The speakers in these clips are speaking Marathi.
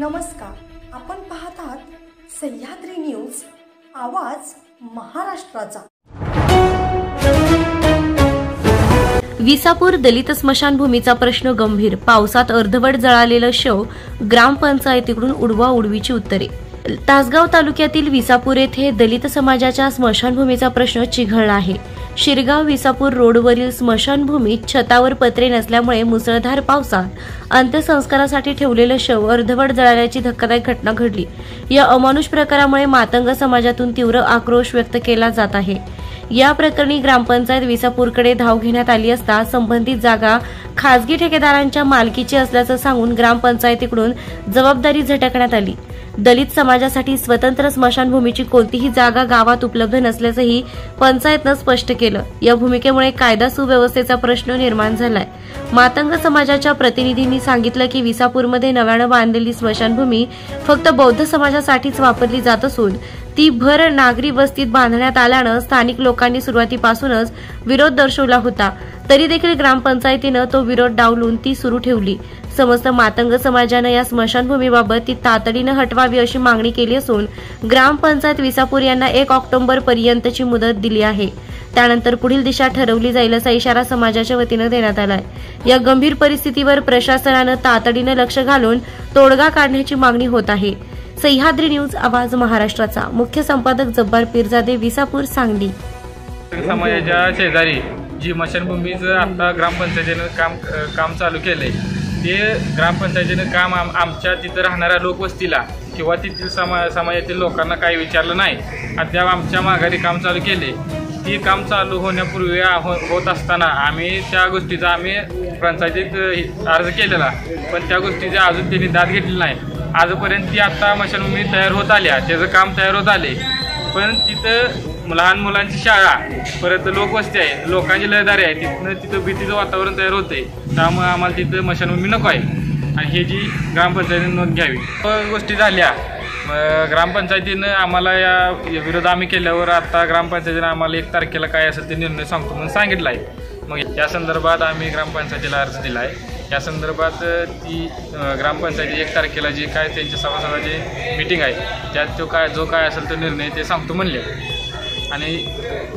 नमस्कार, आपण पाहत आहात सह्याद्री न्यूज, आवाज महाराष्ट्राचा। विसापूर दलित स्मशानभूमीचा प्रश्न गंभीर, पावसात अर्धवट जळालेलं शव, ग्रामपंचायतीकडून उडवाउडवीची उत्तरे। तासगाव तालुक्यातील विसापूर येथे दलित समाजाच्या स्मशानभूमीचा प्रश्न चिघळला आहे। शिरगाव विसापूर रोडवरील स्मशानभूमीत छतावर पत्रे नसल्यामुळे मुसळधार पावसात अंत्यसंस्कारासाठी ठेवलेलं शव अर्धवट जळाल्याची धक्कादायक घटना घडली। या अमानुष प्रकारामुळे मातंग समाजातून तीव्र आक्रोश व्यक्त केला जात आहे। या प्रकरणी ग्रामपंचायत विसापूरकडे धाव घेण्यात आली असता संबंधित जागा खासगी ठेकेदारांच्या मालकीची असल्याचं सांगून ग्रामपंचायतीकडून जबाबदारी झटकण्यात आली। दलित समाजासाठी स्वतंत्र स्मशानभूमीची कोणतीही जागा गावात उपलब्ध नसल्याचंही पंचायतनं स्पष्ट केलं। या भूमिकेमुळे कायदा सुव्यवस्थेचा प्रश्न निर्माण झालाय। मातंग समाजाच्या प्रतिनिधींनी सांगितलं की विसापूरमध्ये नव्यानं बांधलेली स्मशानभूमी फक्त बौद्ध समाजासाठीच वापरली जात असून ती भर नागरी वस्तीत बांधण्यात आल्यानं स्थानिक लोकांनी सुरुवातीपासूनच विरोध दर्शवला होता। तरी देखील ग्रामपंचायतीनं तो विरोध डावलून ती सुरू ठेवली। समस्त मातंग समाजानं या स्मशानभूमीबाबत ती तातडीनं हटवावी अशी मागणी केली असून ग्रामपंचायत विसापूर यांना 1 ऑक्टोबर पर्यंतची मुदत दिली आहे। त्यानंतर पुढील दिशा ठरवली जाईल असा इशारा समाजाच्या वतीनं देण्यात आलाय। या गंभीर परिस्थितीवर प्रशासनानं तातडीनं लक्ष घालून तोडगा काढण्याची मागणी होत आहे। सह्याद्री न्यूज, आवाज महाराष्ट्राचा। मुख्य संपादक जब्बार पीरजादे, विसापूर, सांगली। समाजाच्या शेजारी जी स्मशानभूमीचं आता ग्रामपंचायतीनं काम चालू केलंय, ते ग्रामपंचायतीनं काम आमच्या तिथं राहणाऱ्या लोकवस्तीला किंवा तिथील समाजातील लोकांना काही विचारलं नाही। अद्याप आमच्या माघारी काम चालू केले। ती काम चालू होण्यापूर्वी होत असताना आम्ही त्या गोष्टीचा पंचायतीत अर्ज केलेला, पण त्या गोष्टीचा अजून त्यांनी दाद घेतली नाही। आजपर्यंत ती आता स्मशानभूमी तयार होत आल्या, त्याचं काम तयार होत आले, पण तिथं लहान मुलांची शाळा, परत लोकवस्ती आहे, लोकांची लहदारी आहे, तिथं भीतीचं वातावरण तयार होतंय। त्यामुळे आम्हाला तिथं स्मशानभूमी नको आहे आणि हे जी ग्रामपंचायतीने नोंद घ्यावी। गोष्टी झाल्या, ग्रामपंचायतीनं आम्हाला या विरोध आम्ही केल्यावर आता ग्रामपंचायतीनं आम्हाला 1 तारखेला काय असेल ते निर्णय सांगतो म्हणून सांगितलं आहे। मग या संदर्भात आम्ही ग्रामपंचायतीला अर्ज दिला आहे। या संदर्भात ती ग्रामपंचायती 1 तारखेला जी काय त्यांच्या सभासदाची मीटिंग आहे त्यात जो काय असेल तो निर्णय ते सांगतो म्हणले आणि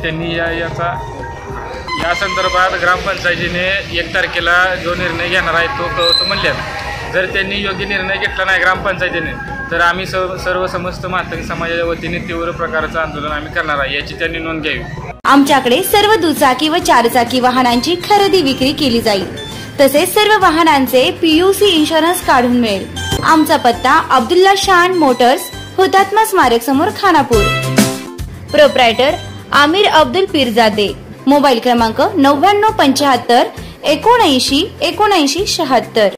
त्यांनी या संदर्भात ग्रामपंचायतीने 1 तारखेला जो निर्णय घेणार आहे तो कळवतो म्हणले। जर त्यांनी योग्य निर्णय घेतला नाही ग्रामपंचायतीने तर आम्ही सर्व समस्त मातंग समाजाच्या वतीने तीव्र प्रकारचं आंदोलन आम्ही करणार आहे, याची त्यांनी नोंद घ्यावी। आमच्याकडे सर्व दुचाकी व 4चाकी वाहनांची खरेदी विक्री केली जाईल, तसेच सर्व वाहनांचे PUC इन्शुरन्स काढून मिळेल। आमचा पत्ता अब्दुल्ला शान मोटर्स, हुतात्मा स्मारक समोर, खानापूर। प्रोप्रायटर आमिर अब्दुल पीरजादे। मोबाईल क्रमांक 9975 79 79 76।